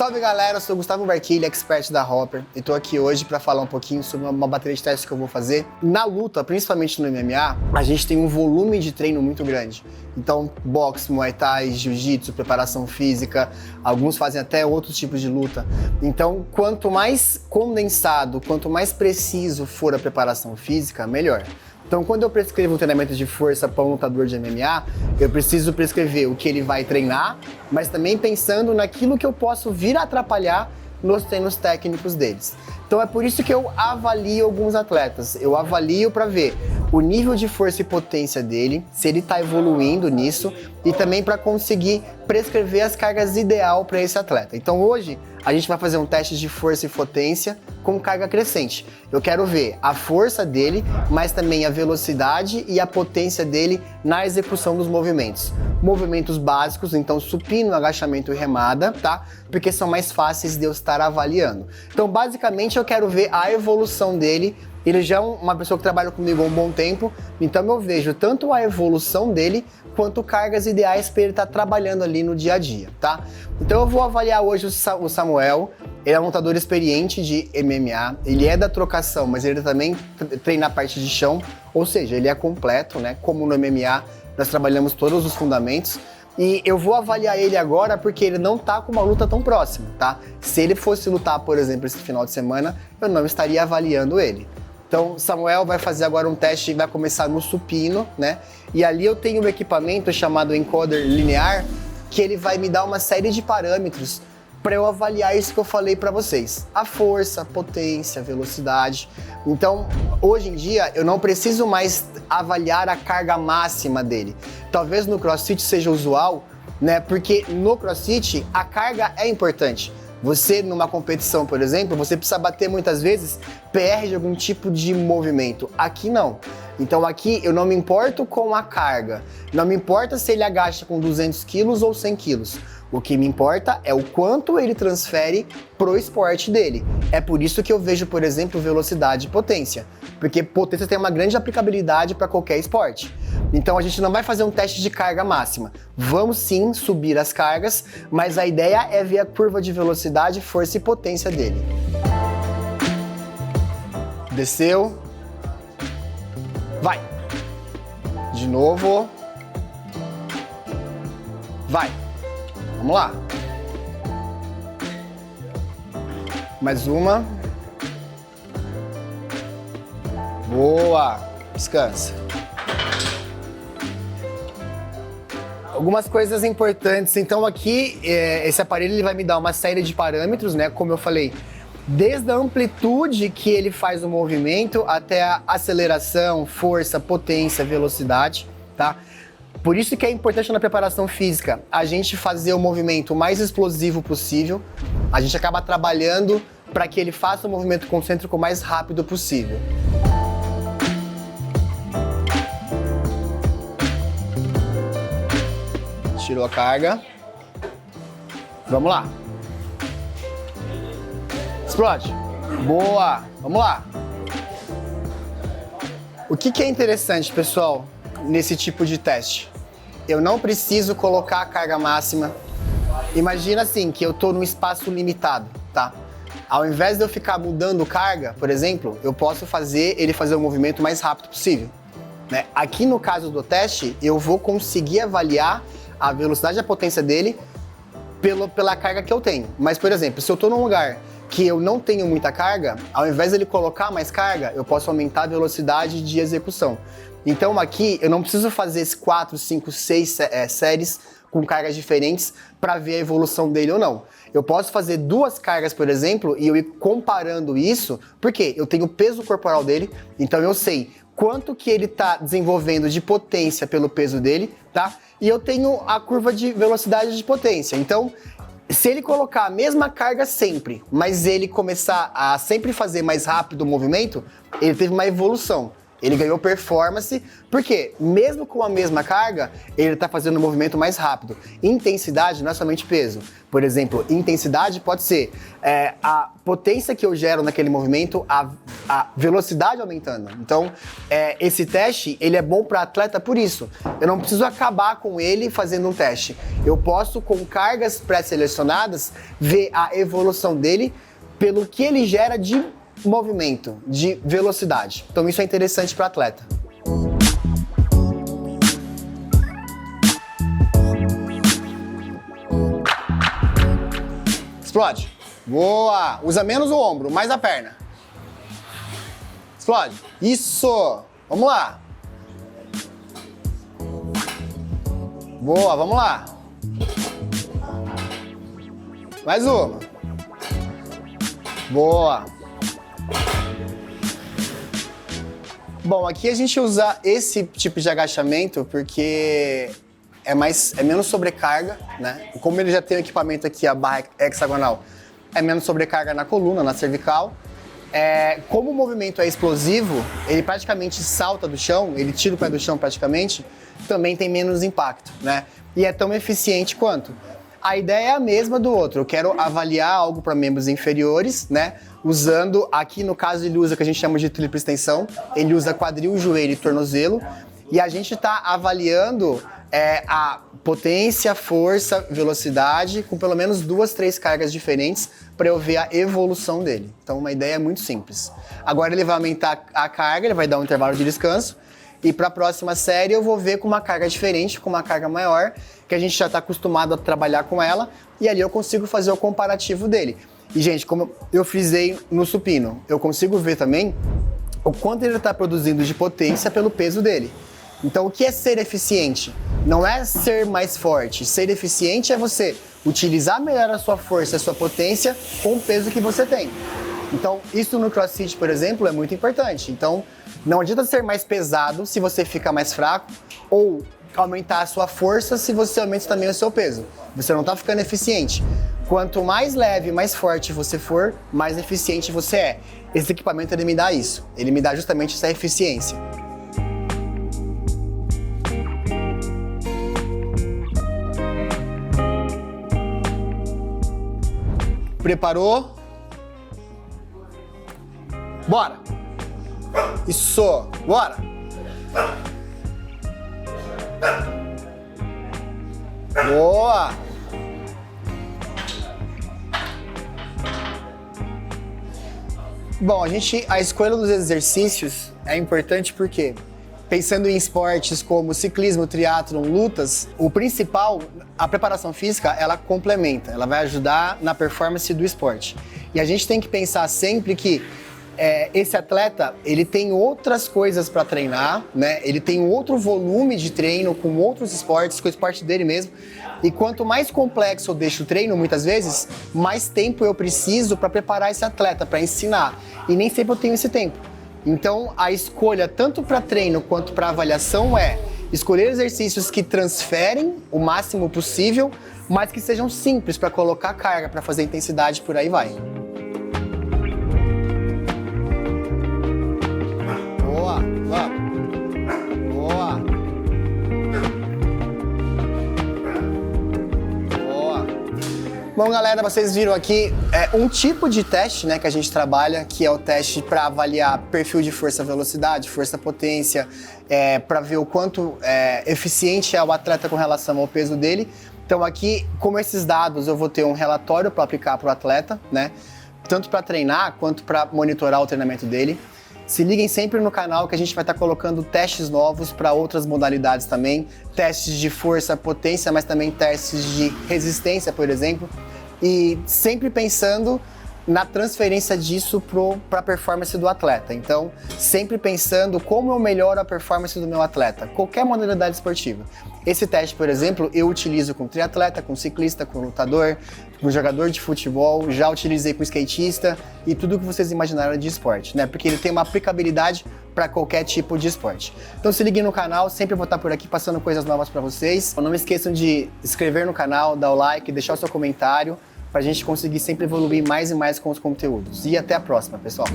Salve galera, eu sou o Gustavo Barquilha, expert da Hopper, e tô aqui hoje para falar um pouquinho sobre uma bateria de testes que eu vou fazer. Na luta, principalmente no MMA, a gente tem um volume de treino muito grande. Então, boxe, muay thai, jiu-jitsu, preparação física, alguns fazem até outros tipos de luta. Então, quanto mais condensado, quanto mais preciso for a preparação física, melhor. Então, quando eu prescrevo um treinamento de força para um lutador de MMA, eu preciso prescrever o que ele vai treinar, mas também pensando naquilo que eu posso vir a atrapalhar nos treinos técnicos deles. Então é por isso que eu avalio alguns atletas. Eu avalio para ver o nível de força e potência dele, se ele está evoluindo nisso, e também para conseguir prescrever as cargas ideal para esse atleta. Então hoje a gente vai fazer um teste de força e potência com carga crescente. Eu quero ver a força dele, mas também a velocidade e a potência dele na execução dos movimentos. Movimentos básicos, então supino, agachamento e remada, tá? Porque são mais fáceis de eu estar avaliando. Então basicamente eu quero ver a evolução dele. Ele já é uma pessoa que trabalha comigo há um bom tempo, então eu vejo tanto a evolução dele quanto cargas ideais para ele estar trabalhando ali no dia a dia, tá? Então eu vou avaliar hoje o Samuel. Ele é um lutador experiente de MMA, ele é da trocação, mas ele também treina a parte de chão, ou seja, ele é completo, né? Como no MMA, nós trabalhamos todos os fundamentos. E eu vou avaliar ele agora porque ele não tá com uma luta tão próxima, tá? Se ele fosse lutar, por exemplo, esse final de semana, eu não estaria avaliando ele. Então, Samuel vai fazer agora um teste, vai começar no supino, né? E ali eu tenho um equipamento chamado encoder linear, que ele vai me dar uma série de parâmetros para eu avaliar isso que eu falei para vocês. A força, potência, velocidade. Então, hoje em dia, eu não preciso mais avaliar a carga máxima dele. Talvez no CrossFit seja usual, né? Porque no CrossFit a carga é importante. Você, numa competição, por exemplo, você precisa bater muitas vezes PR de algum tipo de movimento. Aqui não. Então aqui eu não me importo com a carga. Não me importa se ele agacha com 200 quilos ou 100 quilos. O que me importa é o quanto ele transfere pro esporte dele. É por isso que eu vejo, por exemplo, velocidade e potência. Porque potência tem uma grande aplicabilidade para qualquer esporte. Então a gente não vai fazer um teste de carga máxima. Vamos sim subir as cargas, mas a ideia é ver a curva de velocidade, força e potência dele. Desceu. Vai. De novo. Vai. Vamos lá. Mais uma. Boa. Descansa. Algumas coisas importantes. Então aqui, esse aparelho ele vai me dar uma série de parâmetros, né? Como eu falei, desde a amplitude que ele faz o movimento até a aceleração, força, potência, velocidade, tá? Por isso que é importante na preparação física a gente fazer o movimento mais explosivo possível. A gente acaba trabalhando para que ele faça o movimento concêntrico o mais rápido possível. Tirou a carga. Vamos lá. Explode. Boa. Vamos lá. O que é interessante, pessoal, nesse tipo de teste? Eu não preciso colocar a carga máxima. Imagina assim, que eu tô num espaço limitado, tá? Ao invés de eu ficar mudando carga, por exemplo, eu posso fazer ele fazer o movimento mais rápido possível, né? Aqui no caso do teste, eu vou conseguir avaliar a velocidade e a potência dele pela carga que eu tenho. Mas, por exemplo, se eu tô num lugar que eu não tenho muita carga, ao invés de ele colocar mais carga, eu posso aumentar a velocidade de execução. Então aqui eu não preciso fazer 4, 5, 6 séries com cargas diferentes para ver a evolução dele ou não. Eu posso fazer 2 cargas, por exemplo, e eu ir comparando isso, porque eu tenho o peso corporal dele, então eu sei quanto que ele está desenvolvendo de potência pelo peso dele, tá? E eu tenho a curva de velocidade de potência. Então, se ele colocar a mesma carga sempre, mas ele começar a sempre fazer mais rápido o movimento, ele teve uma evolução. Ele ganhou performance, porque mesmo com a mesma carga, ele está fazendo um movimento mais rápido. Intensidade não é somente peso. Por exemplo, intensidade pode ser a potência que eu gero naquele movimento, a velocidade aumentando. Então, esse teste, ele é bom para atleta por isso. Eu não preciso acabar com ele fazendo um teste. Eu posso, com cargas pré-selecionadas, ver a evolução dele pelo que ele gera de movimento, de velocidade. Então isso é interessante para atleta. Explode. Boa! Usa menos o ombro, mais a perna. Explode. Isso! Vamos lá. Boa, vamos lá. Mais uma. Boa. Bom, aqui a gente usa esse tipo de agachamento porque é menos sobrecarga, né? Como ele já tem o equipamento aqui, a barra hexagonal, é menos sobrecarga na coluna, na cervical. Como o movimento é explosivo, ele praticamente salta do chão, ele tira o pé do chão praticamente, também tem menos impacto, né? E é tão eficiente quanto. A ideia é a mesma do outro, eu quero avaliar algo para membros inferiores, né? Usando, aqui no caso ele usa o que a gente chama de tripla extensão, ele usa quadril, joelho e tornozelo, e a gente está avaliando a potência, força, velocidade, com pelo menos 2, 3 cargas diferentes para eu ver a evolução dele. Então uma ideia muito simples. Agora ele vai aumentar a carga, ele vai dar um intervalo de descanso, e para a próxima série eu vou ver com uma carga diferente, com uma carga maior, que a gente já está acostumado a trabalhar com ela, e ali eu consigo fazer o comparativo dele. E, gente, como eu frisei no supino, eu consigo ver também o quanto ele está produzindo de potência pelo peso dele. Então, o que é ser eficiente? Não é ser mais forte. Ser eficiente é você utilizar melhor a sua força, a sua potência com o peso que você tem. Então, isso no CrossFit, por exemplo, é muito importante. Então, não adianta ser mais pesado se você fica mais fraco, ou aumentar a sua força se você aumenta também o seu peso. Você não está ficando eficiente. Quanto mais leve, mais forte você for, mais eficiente você é. Esse equipamento, ele me dá isso. Ele me dá justamente essa eficiência. Preparou? Bora! Isso! Bora! Boa! Bom, a escolha dos exercícios é importante porque, pensando em esportes como ciclismo, triatlon, lutas, o principal, a preparação física, ela complementa, ela vai ajudar na performance do esporte. E a gente tem que pensar sempre que esse atleta, ele tem outras coisas para treinar, né? Ele tem outro volume de treino com outros esportes, com o esporte dele mesmo. E quanto mais complexo eu deixo o treino, muitas vezes, mais tempo eu preciso para preparar esse atleta, para ensinar. E nem sempre eu tenho esse tempo. Então, a escolha, tanto para treino quanto para avaliação, é escolher exercícios que transferem o máximo possível, mas que sejam simples para colocar carga, para fazer intensidade, por aí vai. Boa, boa, boa, boa. Bom, galera, vocês viram aqui um tipo de teste, né, que a gente trabalha, que é o teste para avaliar perfil de força-velocidade, força-potência, para ver o quanto eficiente é o atleta com relação ao peso dele. Então aqui, com esses dados, eu vou ter um relatório para aplicar para o atleta, né, tanto para treinar quanto para monitorar o treinamento dele. Se liguem sempre no canal que a gente vai estar colocando testes novos para outras modalidades também, testes de força, potência, mas também testes de resistência, por exemplo, e sempre pensando na transferência disso para a performance do atleta. Então, sempre pensando como eu melhoro a performance do meu atleta, qualquer modalidade esportiva. Esse teste, por exemplo, eu utilizo com triatleta, com ciclista, com lutador, com jogador de futebol, já utilizei com skatista e tudo que vocês imaginaram de esporte, né? Porque ele tem uma aplicabilidade para qualquer tipo de esporte. Então se liguem no canal, sempre vou estar por aqui passando coisas novas para vocês. Não me esqueçam de se inscrever no canal, dar o like, deixar o seu comentário, para a gente conseguir sempre evoluir mais e mais com os conteúdos. E até a próxima, pessoal!